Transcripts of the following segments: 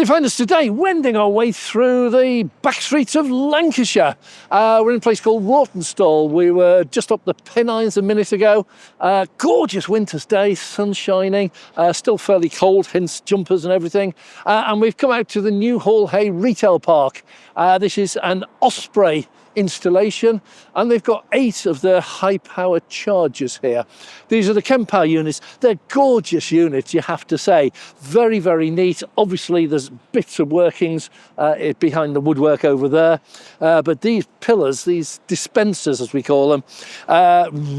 Well, you find us today wending our way through the back streets of Lancashire. We're in a place called Rawtenstall. We were just up the Pennines a minute ago. Gorgeous winter's day, sun shining, still fairly cold, hence jumpers and everything. And we've come out to the New Hall Hay Retail Park. This is an Osprey installation, and they've got 8 of their high power chargers here. These are the Kempower units. They're gorgeous units, you have to say. Very, very neat. Obviously there's bits of workings behind the woodwork over there, but these pillars, these dispensers as we call them,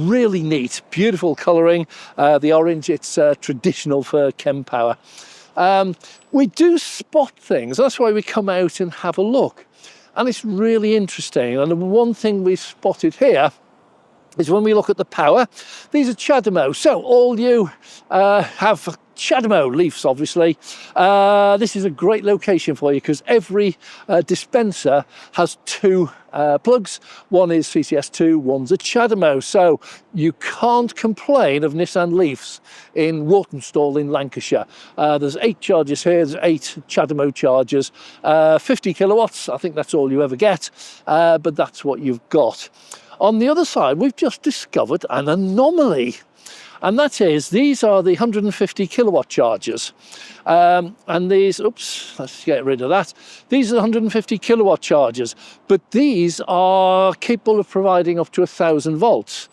really neat, beautiful colouring. The orange, it's traditional for Kempower. We do spot things, that's why we come out and have a look. And it's really interesting. And the one thing we've spotted here is when we look at the power, these are CHAdeMO. So all you have CHAdeMO leafs, obviously. This is a great location for you because every dispenser has 2 plugs. One is CCS2, one's a CHAdeMO. So you can't complain of Nissan Leafs in Rawtenstall in Lancashire. There's 8 chargers here, there's 8 CHAdeMO chargers, 50 kilowatts. I think that's all you ever get, but that's what you've got. On the other side, we've just discovered an anomaly. And that is, these are the 150 kilowatt chargers. And these, oops, let's get rid of that. These are the 150 kilowatt chargers, but these are capable of providing up to 1,000 volts.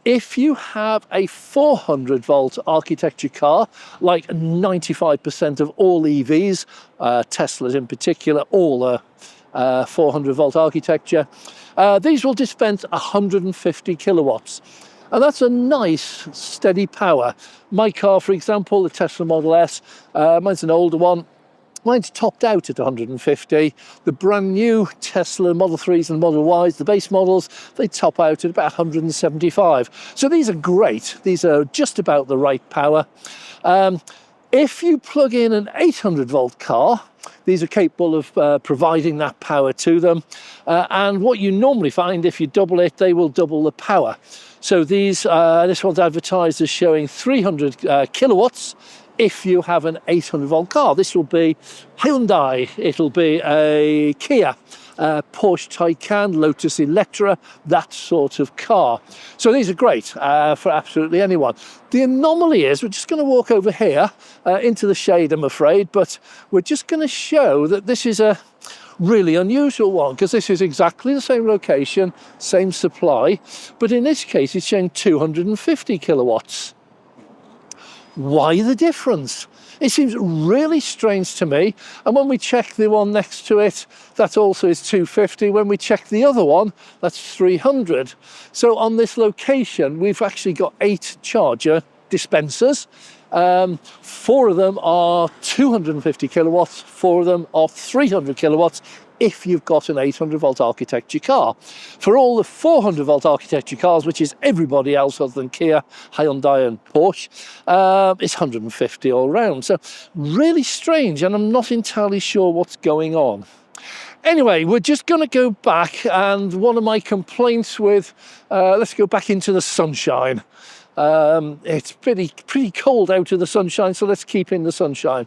If you have a 400 volt architecture car, like 95% of all EVs, Teslas in particular, all are 400 volt architecture, these will dispense 150 kilowatts. And that's a nice, steady power. My car, for example, the Tesla Model S, mine's an older one. Mine's topped out at 150. The brand new Tesla Model 3s and Model Ys, the base models, they top out at about 175. So these are great. These are just about the right power. If you plug in an 800 volt car, these are capable of providing that power to them. And what you normally find, if you double it, they will double the power. So these, this one's advertised as showing 300 kilowatts if you have an 800 volt car. This will be Hyundai, it'll be a Kia, Porsche Taycan, Lotus Electra, that sort of car. So these are great for absolutely anyone. The anomaly is, we're just going to walk over here into the shade, I'm afraid, but we're just going to show that this is a really unusual one, because this is exactly the same location, same supply, but in this case it's showing 250 kilowatts. Why the difference? It seems really strange to me. And when we check the one next to it, that also is 250. When we check the other one, that's 300. So on this location, we've actually got 8 charger dispensers. 4 of them are 250 kilowatts, 4 of them are 300 kilowatts if you've got an 800 volt architecture car. For all the 400 volt architecture cars, which is everybody else other than Kia, Hyundai and Porsche, it's 150 all round. So really strange, and I'm not entirely sure what's going on. Anyway, we're just going to go back, and one of my complaints with, let's go back into the sunshine. It's pretty cold out of the sunshine, so let's keep in the sunshine.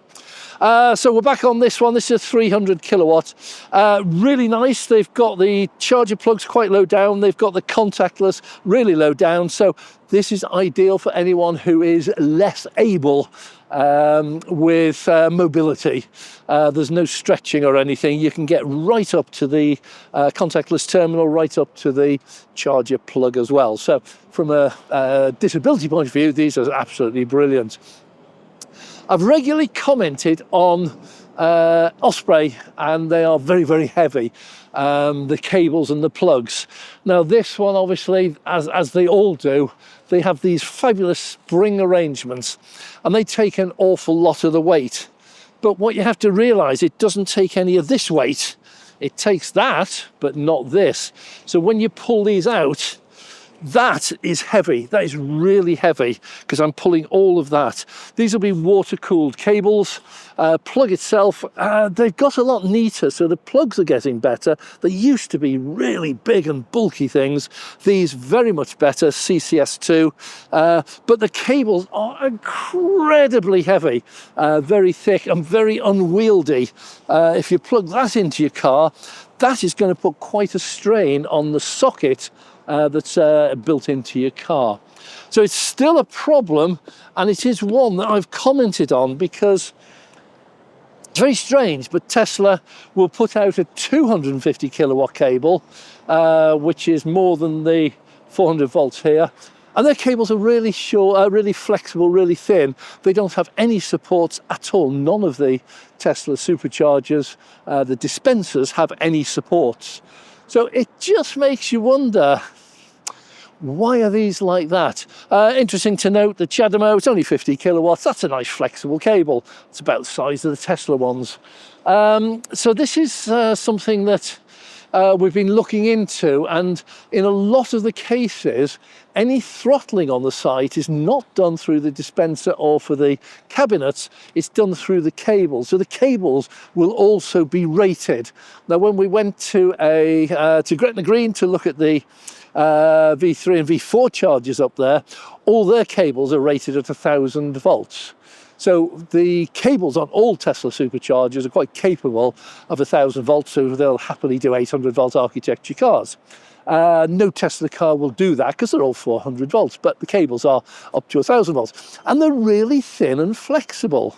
So we're back on this one. This is 300 kilowatt. Really nice. They've got the charger plugs quite low down. They've got the contactless really low down. So this is ideal for anyone who is less able with mobility. There's no stretching or anything. You can get right up to the contactless terminal, right up to the charger plug as well. So from a disability point of view, these are absolutely brilliant. I've regularly commented on Osprey, and they are very, very heavy, the cables and the plugs. Now this one, obviously, as they all do, they have these fabulous spring arrangements, and they take an awful lot of the weight. But what you have to realise, it doesn't take any of this weight. It takes that, but not this. So when you pull these out, That is heavy. That is really heavy because I'm pulling all of that. These will be water-cooled cables. Plug itself, they've got a lot neater, so the plugs are getting better. They used to be really big and bulky things. These very much better, CCS2. But the cables are incredibly heavy, very thick and very unwieldy. If you plug that into your car, that is going to put quite a strain on the socket that's built into your car. So it's still a problem, and it is one that I've commented on because it's very strange, but Tesla will put out a 250 kilowatt cable, which is more than the 400 volts here. And their cables are really short, really flexible, really thin. They don't have any supports at all. None of the Tesla superchargers, the dispensers, have any supports. So it just makes you wonder, why are these like that? Interesting to note, the CHAdeMO, it's only 50 kilowatts. That's a nice flexible cable. It's about the size of the Tesla ones. So this is something that we've been looking into, and in a lot of the cases, any throttling on the site is not done through the dispenser or for the cabinets, it's done through the cables. So the cables will also be rated. Now, when we went to Gretna Green to look at the V3 and V4 chargers up there, all their cables are rated at 1,000 volts. So the cables on all Tesla superchargers are quite capable of 1,000 volts, so they'll happily do 800 volt architecture cars. No Tesla car will do that because they're all 400 volts, but the cables are up to 1,000 volts. And they're really thin and flexible.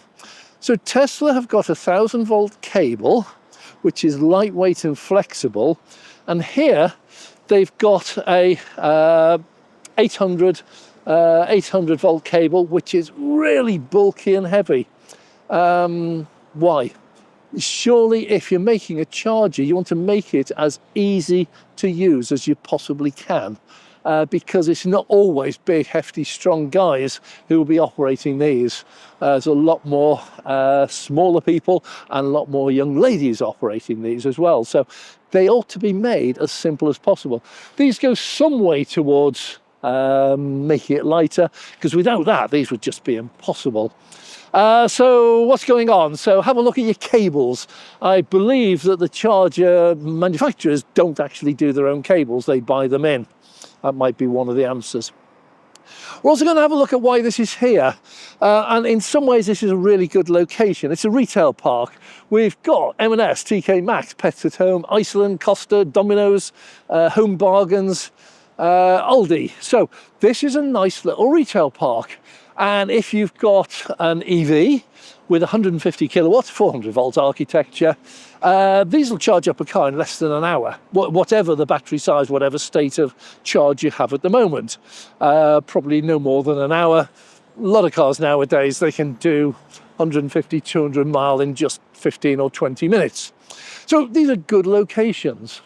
So Tesla have got a 1,000 volt cable, which is lightweight and flexible. And here they've got a 800 volt cable, which is really bulky and heavy. Why? Surely if you're making a charger, you want to make it as easy to use as you possibly can, because it's not always big, hefty, strong guys who will be operating these. There's a lot more smaller people and a lot more young ladies operating these as well. So they ought to be made as simple as possible. These go some way towards making it lighter, because without that these would just be impossible. So what's going on? So have a look at your cables. I believe that the charger manufacturers don't actually do their own cables, they buy them in. That might be one of the answers. We're also going to have a look at why this is here. And in some ways this is a really good location. It's a retail park. We've got M&S, TK Maxx, Pets at Home, Iceland, Costa, Domino's, Home Bargains, Aldi. So this is a nice little retail park. And if you've got an EV with 150 kilowatts, 400 volt architecture, these will charge up a car in less than an hour, whatever the battery size, whatever state of charge you have at the moment. Probably no more than an hour. A lot of cars nowadays, they can do 150, 200 mile in just 15 or 20 minutes. So these are good locations.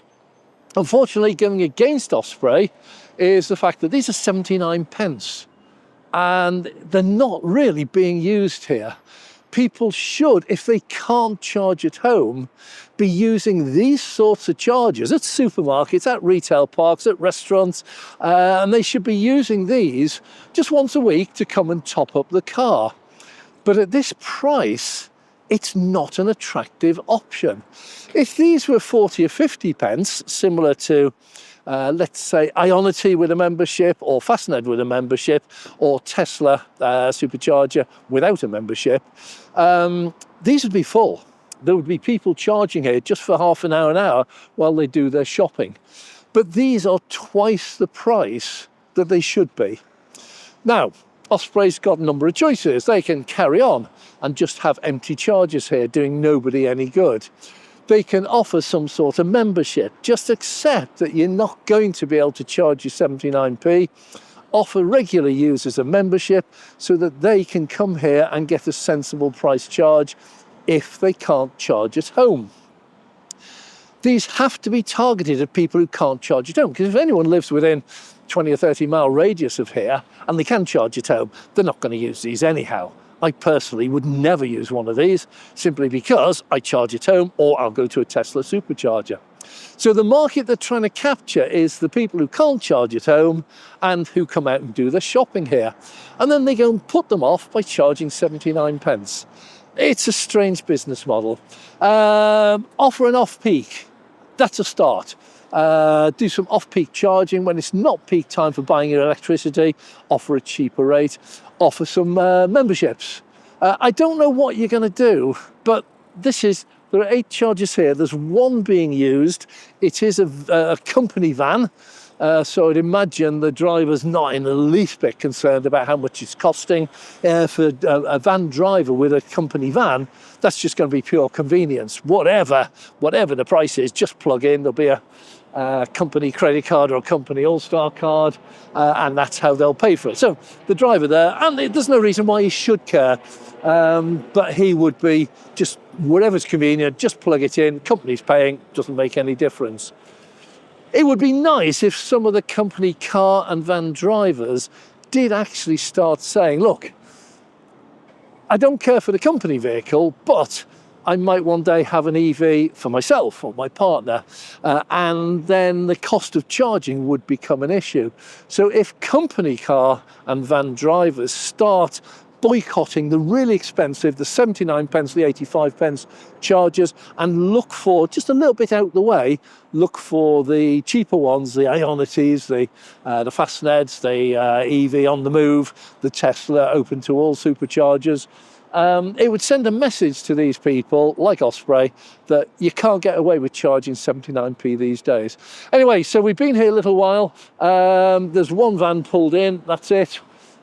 Unfortunately, going against Osprey is the fact that these are 79 pence. And they're not really being used here. People should, if they can't charge at home, be using these sorts of chargers at supermarkets, at retail parks, at restaurants, and they should be using these just once a week to come and top up the car. But at this price, it's not an attractive option. If these were 40 or 50 pence, similar to let's say Ionity with a membership, or Fastned with a membership, or Tesla supercharger without a membership, these would be full. There would be people charging here just for half an hour while they do their shopping. But these are twice the price that they should be. Now, Osprey's got a number of choices. They can carry on and just have empty chargers here, doing nobody any good. They can offer some sort of membership. Just accept that you're not going to be able to charge your 79p. Offer regular users a membership so that they can come here and get a sensible price charge if they can't charge at home. These have to be targeted at people who can't charge at home, because if anyone lives within 20 or 30 mile radius of here and they can charge at home, they're not going to use these anyhow. I personally would never use one of these, simply because I charge at home or I'll go to a Tesla supercharger. So the market they're trying to capture is the people who can't charge at home and who come out and do their shopping here. And then they go and put them off by charging 79 pence. It's a strange business model. Offer an off-peak. That's a start. Do some off-peak charging when it's not peak time for buying your electricity. Offer a cheaper rate. Offer some memberships. I don't know what you're going to do, but there are 8 chargers here. There's one being used. It is a company van. So I'd imagine the driver's not in the least bit concerned about how much it's costing. For a van driver with a company van, that's just going to be pure convenience. Whatever the price is, just plug in. There'll be a company credit card or a company All-Star card, and that's how they'll pay for it. So the driver there, and there's no reason why he should care, but he would be just whatever's convenient, just plug it in. Company's paying, doesn't make any difference. It would be nice if some of the company car and van drivers did actually start saying, look, I don't care for the company vehicle, but I might one day have an EV for myself or my partner, and then the cost of charging would become an issue. So if company car and van drivers start boycotting the really expensive, the 79 pence, the 85 pence chargers, and look for, just a little bit out the way, look for the cheaper ones, the Ionities, the Fastneds, the EV on the move, the Tesla open to all superchargers. It would send a message to these people, like Osprey, that you can't get away with charging 79p these days. Anyway, so we've been here a little while. There's one van pulled in, that's it.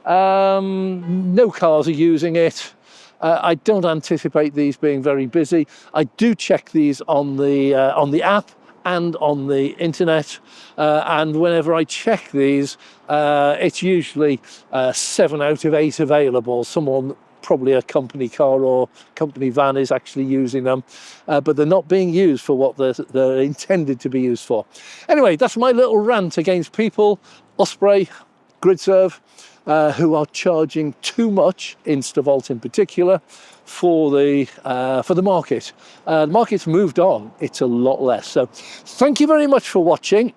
No cars are using it. I don't anticipate these being very busy. I do check these on the app and on the internet, and whenever I check these, it's usually 7 out of 8 available. Someone, probably a company car or company van, is actually using them, but they're not being used for what they're intended to be used for. Anyway, that's my little rant against people, Osprey, GridServe, who are charging too much, Instavolt in particular, for the market. The market's moved on. It's a lot less. So thank you very much for watching.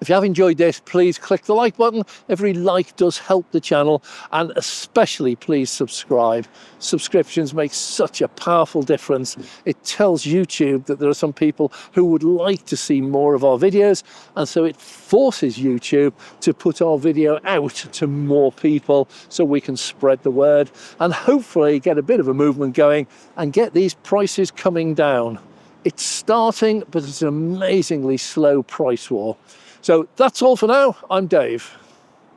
If you have enjoyed this, please click the like button. Every like does help the channel, and especially please subscribe. Subscriptions make such a powerful difference. It tells YouTube that there are some people who would like to see more of our videos, and so it forces YouTube to put our video out to more people so we can spread the word and hopefully get a bit of a movement going and get these prices coming down. It's starting, but it's an amazingly slow price war. So that's all for now. I'm Dave.